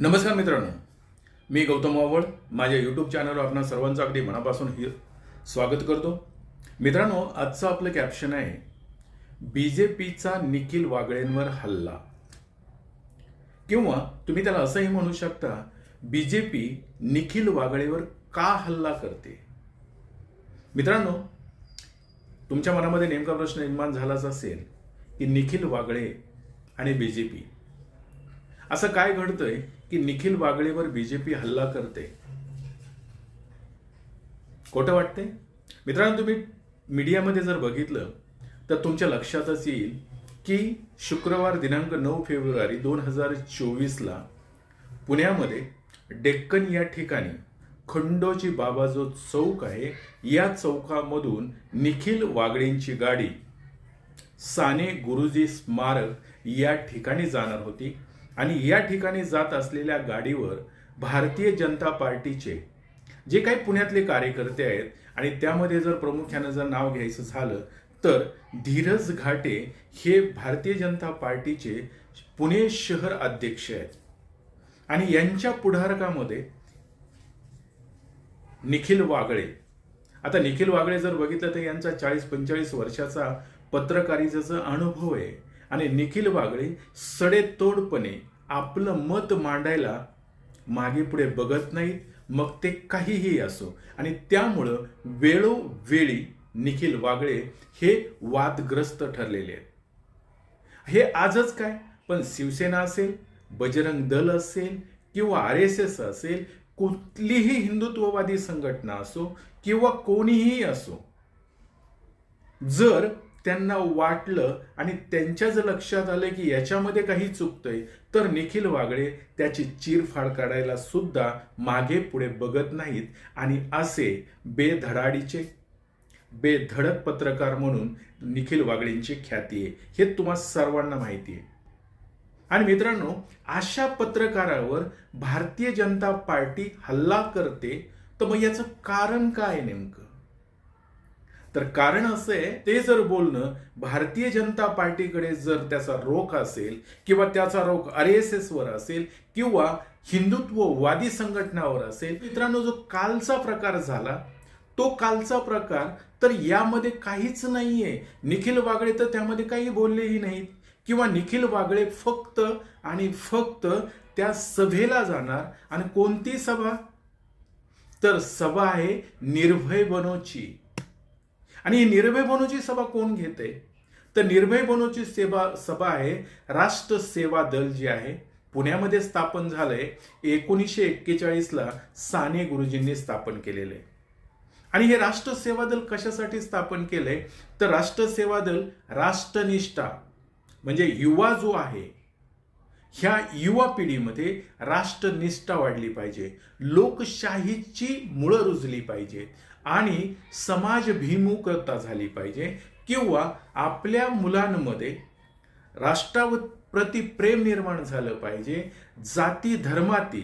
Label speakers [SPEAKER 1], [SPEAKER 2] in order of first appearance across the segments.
[SPEAKER 1] नमस्कार मित्रांनो, मी गौतम वावड माझ्या यूट्यूब चॅनलवर आपणा सर्वांचं अगदी मनापासून स्वागत करतो. मित्रांनो, आजचं आपलं कॅप्शन आहे बीजेपीचा निखिल वागळेंवर हल्ला, किंवा तुम्ही त्याला असंही म्हणू शकता बीजेपी निखिल वागळेवर का हल्ला करते. मित्रांनो, तुमच्या मनामध्ये नेमका प्रश्न निर्माण झालाच असेल की निखिल वागळे आणि बीजेपी असं काय घडतंय की निखिल वागळेवर बीजेपी हल्ला करते. खोटं वाटते मित्रांनो. तुम्ही मीडियामध्ये जर बघितलं तर तुमच्या लक्षातच येईल की शुक्रवार दिनांक 9 फेब्रुवारी 2024ला पुण्यामध्ये डेक्कन या ठिकाणी खंडोजी बाबा जो चौक आहे या चौकामधून निखिल वागळेंची गाडी साने गुरुजी स्मारक या ठिकाणी जाणार होती. आणि या ठिकाणी जात असलेल्या गाडीवर भारतीय जनता पार्टीचे जे काही पुण्यातले कार्यकर्ते आहेत, आणि त्यामध्ये जर प्रामुख्यानं जर नाव घ्यायचं झालं तर धीरज घाटे हे भारतीय जनता पार्टीचे पुणे शहर अध्यक्ष आहेत. आणि यांच्या पुढारकामध्ये निखिल वागळे. आता निखिल वागळे जर बघितलं तर यांचा 40-45 वर्षाचा पत्रकारितेचा अनुभव आहे. आणि निखिल वागळे सडेतोडपणे आपलं मत मांडायला मागे पुढे बघत नाहीत, मग ते काहीही असो. आणि त्यामुळं वेळोवेळी निखिल वागळे हे वादग्रस्त ठरलेले आहेत. हे आजच काय, पण शिवसेना असेल, बजरंग दल असेल किंवा RSS असेल, कुठलीही हिंदुत्ववादी संघटना असो किंवा कोणीही असो, जर त्यांना वाटलं आणि त्यांच्या जर लक्षात आलं की याच्यामध्ये काही चुकतंय तर निखिल वागळे त्याची चीरफाड काढायला सुद्धा मागे पुढे बघत नाहीत. आणि असे बेधडाडीचे बेधडक पत्रकार म्हणून निखिल वागळेंची ख्याती आहे, हे तुम्हा सर्वांना माहिती आहे. आणि मित्रांनो, अशा पत्रकारावर भारतीय जनता पार्टी हल्ला करते, तर मग याचं कारण काय नेमकं? तर कारण असं आहे, ते जर बोलणं भारतीय जनता पार्टीकडे जर त्याचा रोख असेल किंवा त्याचा रोख RSS वर असेल किंवा हिंदुत्ववादी संघटनावर असेल. मित्रांनो, जो कालचा प्रकार झाला तो कालचा प्रकार तर यामध्ये काहीच नाहीये. निखिल वागळे तर त्यामध्ये काही बोललेही नाहीत, किंवा निखिल वागळे फक्त आणि फक्त त्या सभेला जाणार. आणि कोणती सभा? तर सभा आहे निर्भय बनोची. आणि निर्भय बनोची सभा कोण घेते? तर निर्भय बनोची सभा आहे राष्ट्र सेवा दल जे आहे पुण्यामध्ये स्थापन झालंय. 1941ला साने गुरुजींनी स्थापन केलेलं आहे. आणि हे राष्ट्र सेवा दल कशासाठी स्थापन केलंय? तर राष्ट्र सेवा दल राष्ट्रनिष्ठा म्हणजे युवा जो आहे, ह्या युवा पिढीमध्ये राष्ट्रनिष्ठा वाढली पाहिजे, लोकशाहीची मुळं रुजली पाहिजे आणि समाजभिमुखता झाली पाहिजे, किंवा आपल्या मुलांमध्ये राष्ट्राप्रती प्रेम निर्माण झालं पाहिजे, जाती धर्मातील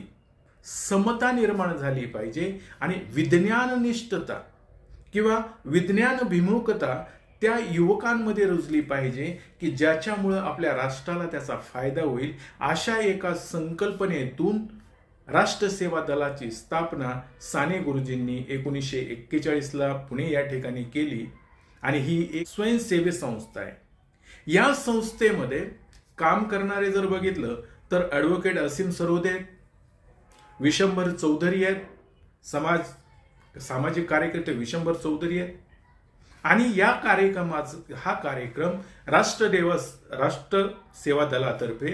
[SPEAKER 1] समता निर्माण झाली पाहिजे, आणि विज्ञाननिष्ठता किंवा विज्ञानभिमुखता त्या युवकांमध्ये रुजली पाहिजे की ज्याच्यामुळं आपल्या राष्ट्राला त्याचा फायदा होईल. अशा एका संकल्पनेतून राष्ट्र सेवा दलाची स्थापना साने गुरुजींनी 1941ला पुणे या ठिकाणी केली. आणि ही एक स्वयंसेवी संस्था आहे. या संस्थेमध्ये काम करणारे जर बघितलं तर ॲडव्होकेट असीम सरोदे, विशंभर चौधरी आहेत, सामाजिक कार्यकर्ते विशंभर चौधरी आहेत. आणि या हा कार्यक्रम राष्ट्र सेवा दलातर्फे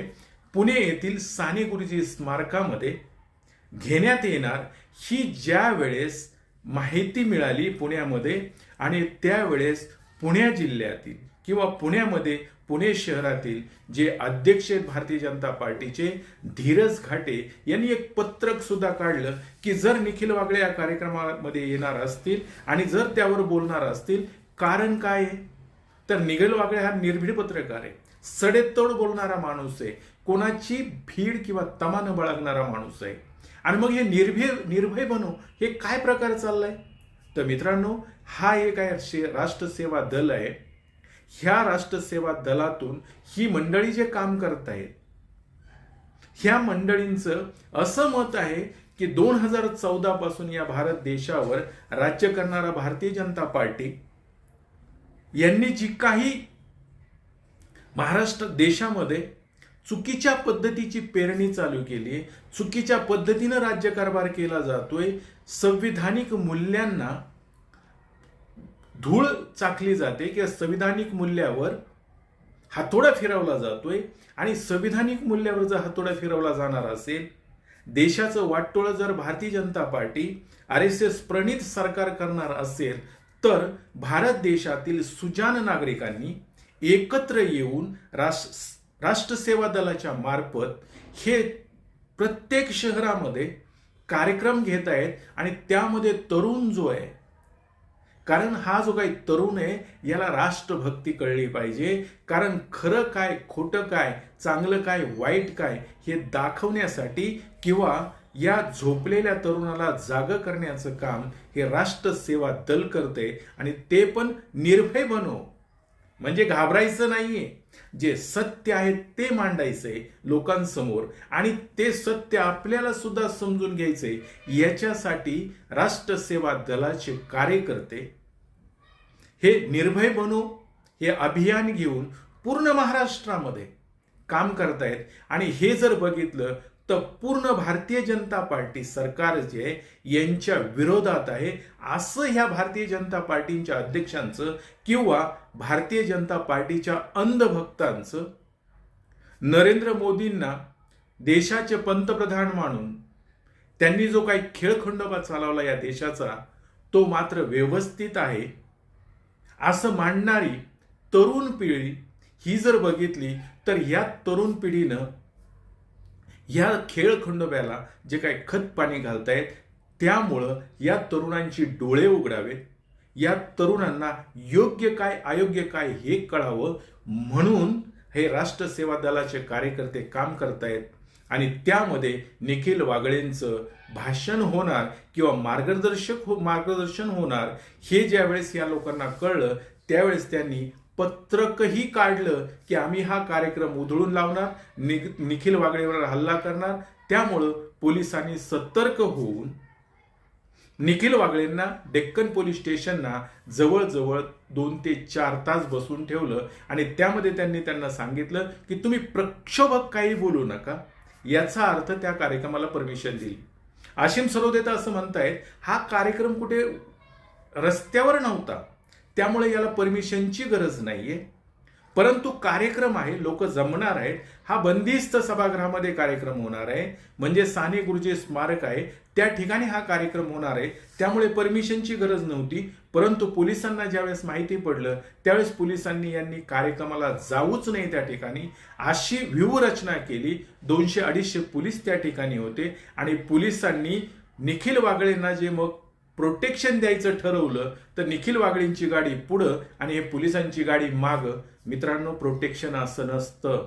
[SPEAKER 1] पुणे येथील साने गुरुजी स्मारकामध्ये घेण्यात येणार. ही ज्या वेळेस माहिती मिळाली पुण्यामध्ये, आणि त्यावेळेस पुणे जिल्ह्यातील किंवा पुणे शहरातील जे अध्यक्ष आहेत भारतीय जनता पार्टीचे धीरज घाटे यांनी एक पत्रक सुद्धा काढलं की जर निखिल वागळे या कार्यक्रमामध्ये येणार असतील आणि जर त्यावर बोलणार असतील, कारण काय आहे? तर निखिल वागळे हा निर्भीड पत्रकार आहे, सडेतोड बोलणारा माणूस आहे, कोणाची भीड किंवा तमा न बाळगणारा माणूस आहे. आणि मग हे निर्भय बनो हे काय प्रकार चाललाय? तर मित्रांनो, हा एक राष्ट्र सेवा दल आहे. ह्या राष्ट्र सेवा दलातून ही मंडळी जे काम करतायत ह्या मंडळींचं असं मत आहे की 2014 पासून या भारत देशावर राज्य करणारा भारतीय जनता पार्टी यांनी जी काही महाराष्ट्र देशामध्ये चुकीच्या पद्धतीची पेरणी चालू केली, चुकीच्या पद्धतीनं राज्यकारभार केला जातोय, संविधानिक मूल्यांना धूळ चाकली जाते किंवा संविधानिक मूल्यावर हातोडा फिरवला जातोय आणि संविधानिक मूल्यावर जर हातोडा फिरवला जाणार असेल, देशाचं वाटोळं जर भारतीय जनता पार्टी RSS प्रणित सरकार करणार असेल, तर भारत देशातील सुजाण नागरिकांनी एकत्र येऊन राष्ट्र सेवा दलाच्या मार्फत हे प्रत्येक शहरामध्ये कार्यक्रम घेत आहेत आणि त्यामध्ये तरुण जो आहे, कारण हा जो काही तरुण आहे याला राष्ट्रभक्ती कळली पाहिजे, कारण खरं काय खोटं काय चांगलं काय वाईट काय हे दाखवण्यासाठी किंवा या झोपलेल्या तरुणाला जागं करण्याचं काम हे राष्ट्र सेवा दल करते आणि ते पण निर्भय बनो, म्हणजे घाबरायचं नाहीये, जे सत्य आहे ते मांडायचंय लोकांसमोर आणि ते सत्य आपल्याला सुद्धा समजून घ्यायचंय। याच्यासाठी राष्ट्र सेवा दलाचे कार्यकर्ते हे निर्भय बनो हे अभियान घेऊन पूर्ण महाराष्ट्रामध्ये काम करतायत आणि हे जर बघितलं तर पूर्ण भारतीय जनता पार्टी सरकार जे यांच्या विरोधात आहे असं ह्या भारतीय जनता पार्टीच्या अध्यक्षांचं किंवा भारतीय जनता पार्टीच्या अंधभक्तांचं नरेंद्र मोदींना देशाचे पंतप्रधान मानून त्यांनी जो काही खेळखंडोबा चालवला या देशाचा तो मात्र व्यवस्थित आहे असं मांडणारी तरुण पिढी ही जर बघितली तर या तरुण पिढीनं या खेळखंडोब्याला जे काही खत पाणी घालतायत त्यामुळं या तरुणांची डोळे उघडावेत, या तरुणांना योग्य काय अयोग्य काय हे कळावं म्हणून हे राष्ट्र सेवा दलाचे कार्यकर्ते काम करतायत आणि त्यामध्ये निखिल वागळेंचं भाषण होणार किंवा मार्गदर्शन होणार हे ज्यावेळेस या लोकांना कळलं त्यावेळेस त्यांनी पत्रकही काढलं की आम्ही हा कार्यक्रम उधळून लावणार, निखिल वागळेवर हल्ला करणार। त्यामुळं पोलिसांनी सतर्क होऊन निखिल वागळेंना डेक्कन पोलीस स्टेशनना जवळजवळ 2 ते 4 तास बसून ठेवलं आणि त्यामध्ये त्यांनी त्यांना सांगितलं की तुम्ही प्रक्षोभक काही बोलू नका, याचा अर्थ त्या कार्यक्रमाला परमिशन दिली। आशिम सरोदे असं म्हणतायत हा कार्यक्रम कुठे रस्त्यावर नव्हता त्यामुळे याला परमिशनची गरज नाहीये, परंतु कार्यक्रम आहे, लोक जमणार आहेत, हा बंदिस्त सभागृहामध्ये कार्यक्रम होणार आहे, म्हणजे साने गुरुजी स्मारक आहे त्या ठिकाणी हा कार्यक्रम होणार आहे, त्यामुळे परमिशनची गरज नव्हती। परंतु पोलिसांना ज्यावेळेस माहिती पडलं त्यावेळेस पोलिसांनी यांनी कार्यक्रमाला जाऊच नाही त्या ठिकाणी अशी व्यूहरचना केली। 200-250 पोलीस त्या ठिकाणी होते आणि पोलिसांनी निखिल वागळेंना जे मग प्रोटेक्शन द्यायचं ठरवलं तर निखिल वागळेंची गाडी पुढं आणि हे पोलिसांची गाडी मागं। मित्रांनो, प्रोटेक्शन असं नसतं।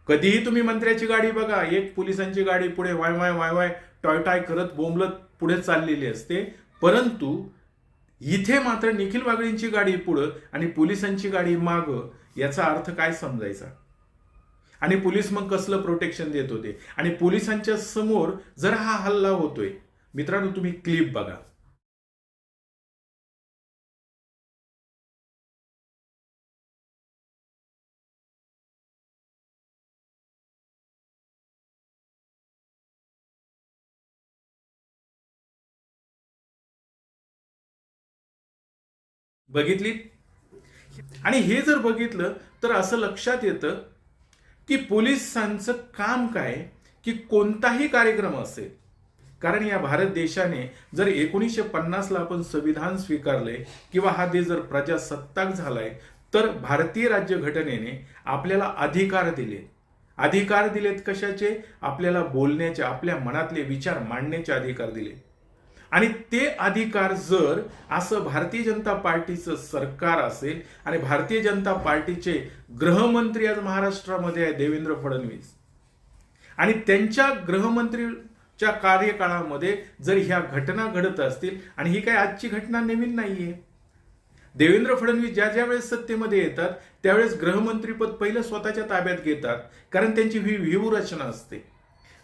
[SPEAKER 1] कधीही तुम्ही मंत्र्याची गाडी बघा, एक पोलिसांची गाडी पुढे Y Y Y Y toy tie करत बोंबलत पुढे चाललेली असते, परंतु इथे मात्र निखिल वागळेंची गाडी पुढं आणि पोलिसांची गाडी मागं। याचा अर्थ काय समजायचा? आणि पोलीस मग कसलं प्रोटेक्शन देत होते आणि पोलिसांच्या समोर जर हा हल्ला होतोय, मित्रांनो तुम्ही क्लिप बघा। बघितली? आणि हे जर बघितलं तर असं लक्षात येतं की पोलिसांचं काम काय की कोणताही कार्यक्रम असेल, कारण या भारत देशाने जर 1950ला आपण संविधान स्वीकारले किंवा हा देश जर प्रजासत्ताक झालाय तर भारतीय राज्यघटनेने आपल्याला अधिकार दिलेत कशाचे? आपल्याला बोलण्याचे, आपल्या मनातले विचार मांडण्याचे अधिकार दिले आणि ते अधिकार जर असं भारतीय जनता पार्टीचं सरकार असेल आणि भारतीय जनता पार्टीचे गृहमंत्री आज महाराष्ट्रामध्ये आहे देवेंद्र फडणवीस आणि त्यांच्या गृहमंत्रीच्या कार्यकाळामध्ये जर ह्या घटना घडत असतील, आणि ही काही आजची घटना नवीन नाहीये, देवेंद्र फडणवीस ज्या वेळेस सत्तेमध्ये येतात त्यावेळेस गृहमंत्रीपद पहिलं स्वतःच्या ताब्यात घेतात, कारण त्यांची व्यूहरचना असते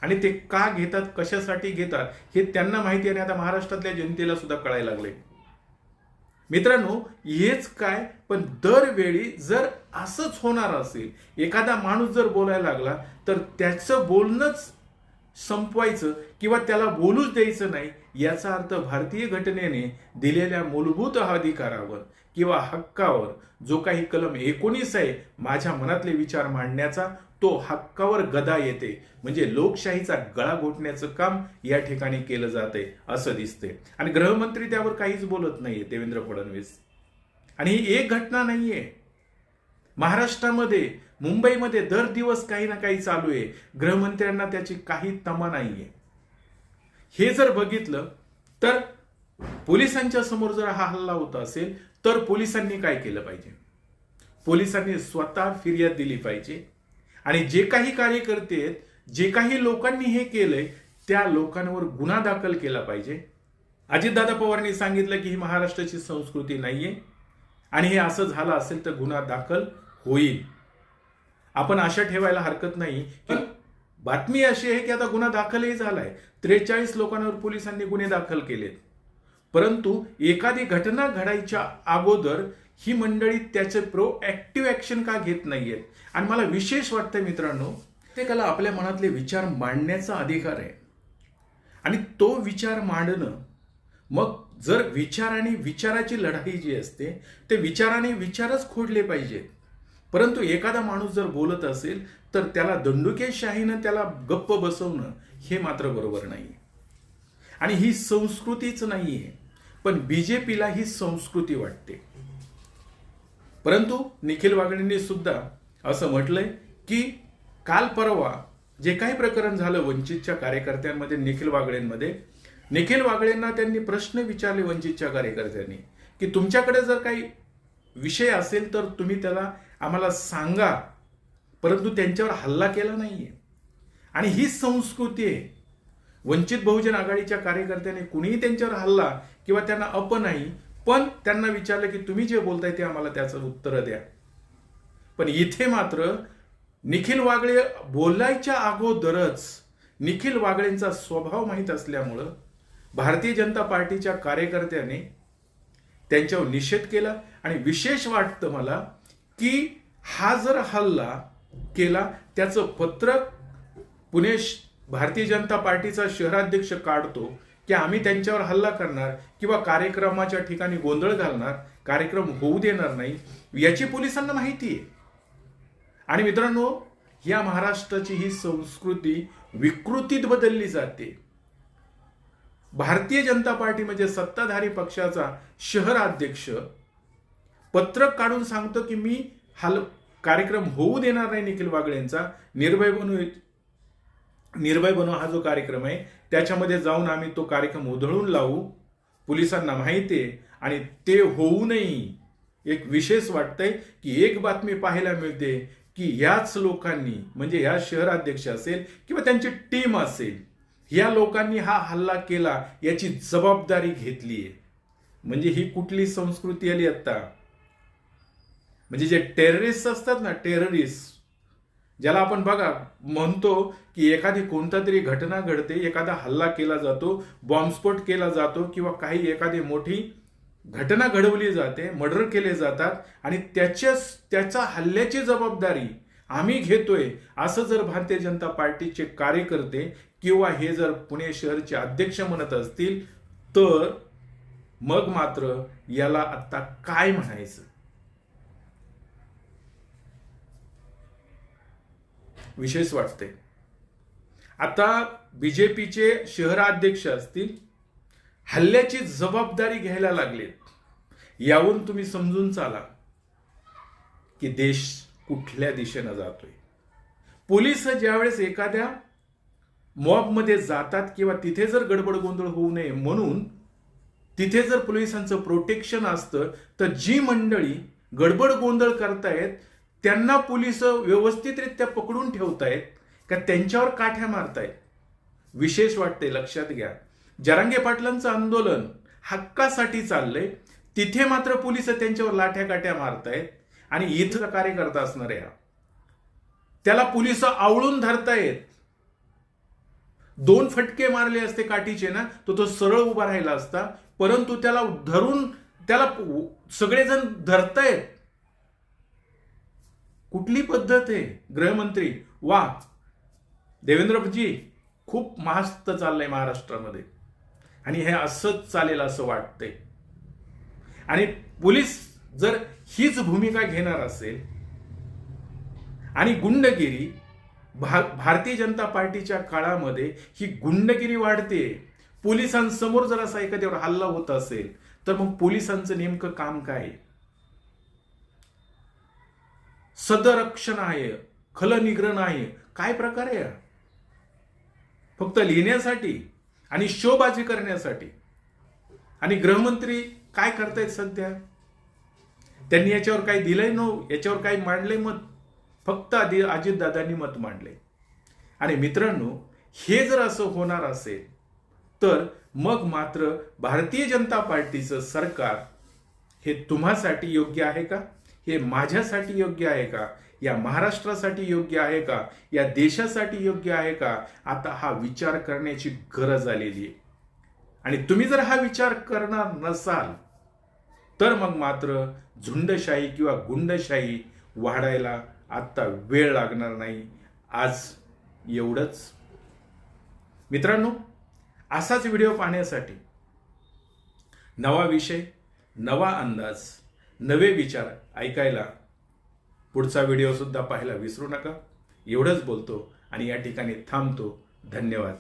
[SPEAKER 1] आणि ते का घेतात, कशासाठी घेतात हे त्यांना माहिती आहे आणि आता महाराष्ट्रातल्या जनतेला सुद्धा कळायला लागले. मित्रांनो, हेच काय, पण दरवेळी जर असंच होणार असेल, एखादा माणूस जर बोलायला लागला तर त्याचं बोलणंच संपवायचं किंवा त्याला बोलूच द्यायचं नाही, याचा अर्थ भारतीय घटनेने दिलेल्या मूलभूत अधिकारावर किंवा हक्कावर जो काही कलम 19 आहे माझ्या मनातले विचार मांडण्याचा, तो हक्कावर गदा येते. म्हणजे लोकशाहीचा गळा घोटण्याचं काम या ठिकाणी केलं जाते असं दिसते. आणि गृहमंत्री त्यावर काहीच बोलत नाहीये देवेंद्र फडणवीस. आणि ही एक घटना नाहीये, महाराष्ट्रामध्ये मुंबईमध्ये दर दिवस काही ना काही चालू आहे. गृहमंत्र्यांना त्याची काही तमा नाहीये. हे जर बघितलं तर पोलिसांच्या समोर जर हा हल्ला होत असेल तर पोलिसांनी काय केलं पाहिजे? पोलिसांनी स्वतः फिर्याद दिली पाहिजे आणि जे काही कार्यकर्ते आहेत, जे काही लोकांनी हे केलंय त्या लोकांवर गुन्हा दाखल केला पाहिजे. अजितदादा पवारांनी सांगितलं की ही महाराष्ट्राची संस्कृती नाहीये आणि हे असं झालं असेल तर गुन्हा दाखल होईल. आपण आशा ठेवायला हरकत नाही. पण बातमी अशी आहे की आता गुन्हा दाखलही झालाय. 43 लोकांवर पोलिसांनी गुन्हे दाखल केलेत. परंतु एखादी घटना घडायच्या अगोदर ही मंडळी त्याचे प्रोएक्टिव्ह ऍक्शन का घेत नाहीयेत? आणि मला विशेष वाटतं मित्रांनो, प्रत्येकाला आपल्या मनातले विचार मांडण्याचा अधिकार आहे आणि तो विचार मांडणं, मग जर विचार आणि विचाराची लढाई जी असते ते विचाराने विचारच खोडले पाहिजेत. परंतु एखादा माणूस जर बोलत असेल तर त्याला दंडुकेशाहीनं त्याला गप्प बसवणं हे मात्र बरोबर नाही. आणि ही संस्कृतीच नाहीये, पण बीजेपीला ही संस्कृती वाटते. परंतु निखिल वागळेंनी सुद्धा असं म्हटलंय की काल परवा जे काही प्रकरण झालं वंचितच्या कार्यकर्त्यांमध्ये, निखिल वागळेंना त्यांनी प्रश्न विचारले वंचितच्या कार्यकर्त्यांनी की तुमच्याकडे जर काही विषय असेल तर तुम्ही त्याला आम्हाला सांगा, परंतु त्यांच्यावर हल्ला केला नाहीये. आणि ही संस्कृती आहे. वंचित बहुजन आघाडीच्या कार्यकर्त्यांनी कुणीही त्यांच्यावर हल्ला किंवा त्यांना अपनाही, पण त्यांना विचारलं की तुम्ही जे बोलताय ते आम्हाला त्याचं उत्तर द्या. पण इथे मात्र निखिल वागळे बोलायच्या अगोदरच निखिल वागळेंचा स्वभाव माहीत असल्यामुळं भारतीय जनता पार्टीच्या कार्यकर्त्याने त्यांच्यावर निषेध केला. आणि विशेष वाटतं मला की हा जर हल्ला केला त्याचं पत्रक पुणे भारतीय जनता पार्टीचा शहराध्यक्ष काढतो की आम्ही त्यांच्यावर हल्ला करणार किंवा कार्यक्रमाच्या ठिकाणी गोंधळ घालणार, कार्यक्रम होऊ देणार नाही, याची पोलिसांना माहिती आहे. आणि मित्रांनो, या महाराष्ट्राची ही संस्कृती विकृतीत बदलली जाते. भारतीय जनता पार्टी म्हणजे सत्ताधारी पक्षाचा शहराध्यक्ष पत्रक काढून सांगतो की मी कार्यक्रम होऊ देणार नाही निखिल वागळेंचा, निर्भय बनव हा जो कार्यक्रम आहे त्याच्यामध्ये जाऊन आम्ही तो कार्यक्रम उधळून लावू. पोलिसांना माहिती आहे आणि ते होऊनही एक विशेष वाटतंय की एक बातमी पाहायला मिळते की याच लोकांनी, म्हणजे या शहराध्यक्ष असेल किंवा त्यांची टीम असेल, या लोकांनी हा हल्ला केला याची जबाबदारी घेतली आहे. म्हणजे ही कुठली संस्कृती आली आता? म्हणजे जे टेररिस्ट असतात ना, टेररिस्ट ज्याला आपण बघा म्हणतो की एखादी कोणता तरी घटना घडते, एखादा हल्ला केला जातो, बॉम्बस्फोट केला जातो किंवा काही एखादी मोठी घटना घडवली जाते, मर्डर केले जातात आणि त्याच्या हल्ल्याची जबाबदारी आम्ही घेतोय असं जर भारतीय जनता पार्टीचे कार्यकर्ते किंवा हे जर पुणे शहरचे अध्यक्ष म्हणत असतील तर मग मात्र याला आता काय म्हणायचं? विशेष वाटते. आता बीजेपीचे शहराध्यक्ष असतील, हल्ल्याची जबाबदारी घ्यायला लागलेत. यावरून तुम्ही समजून चाला की देश कुठल्या दिशेनं जातोय. पोलिस ज्यावेळेस एखाद्या मॉबमध्ये जातात किंवा तिथे जर गडबड गोंधळ होऊ नये म्हणून तिथे जर पोलिसांचं प्रोटेक्शन असतं, तर जी मंडळी गडबड गोंधळ करतायत त्यांना पोलिस व्यवस्थितरित्या पकडून ठेवतायत का त्यांच्यावर काठ्या मारतायत? विशेष वाटते. लक्षात घ्या, जरांगे पाटलांचं आंदोलन हक्कासाठी चाललंय. तिथे मात्र पोलिस त्यांच्यावर लाठ्या काट्या मारतायत आणि इथं कार्यकर्ता असणाऱ्या त्याला पोलिस आवळून धरतायत. 2 फटके मारले असते काठीचे ना तो सरळ उभा राहिला असता, परंतु त्याला धरून त्याला सगळेजण धरतायत. कुठली पद्धत आहे गृहमंत्री? वा देवेंद्रजी, खूप मस्त चाललंय महाराष्ट्रामध्ये आणि हे असंच चालेल असं वाटतंय. आणि पोलीस जर हीच भूमिका घेणार असेल आणि गुंडगिरी भारतीय जनता पार्टीच्या काळामध्ये ही गुंडगिरी वाढते, पोलिसांसमोर जर असा एखाद्यावर हल्ला होत असेल तर मग पोलिसांचं नेमकं काम काय? सदरक्षण आहे, खलनिग्रहण आहे, काय प्रकार आहे? फक्त लिहिण्यासाठी आणि शोबाजी करण्यासाठी. आणि गृहमंत्री काय करतायत सध्या? त्यांनी याच्यावर काही दिलंय याच्यावर काही मांडलंय मत? फक्त अजितदादांनी मत मांडले. आणि मित्रांनो, हे जर असं होणार असेल तर मग मात्र भारतीय जनता पार्टीचं सरकार हे तुम्हासाठी योग्य आहे का? हे माझ्यासाठी योग्य आहे का? या महाराष्ट्रासाठी योग्य आहे का? या देशासाठी योग्य आहे का? आता हा विचार करण्याची गरज आलेली आहे. आणि तुम्ही जर हा विचार करणार नसाल तर मग मात्र झुंडशाही किंवा गुंडशाही वाढायला आता वेळ लागणार नाही. आज एवढंच. मित्रांनो, असाच व्हिडिओ पाहण्यासाठी नवा विषय, नवा अंदाज, नवे विचार ऐकायला पुढचा व्हिडिओ सुद्धा पाहायला विसरू नका. एवढंच बोलतो आणि या ठिकाणी थांबतो. धन्यवाद.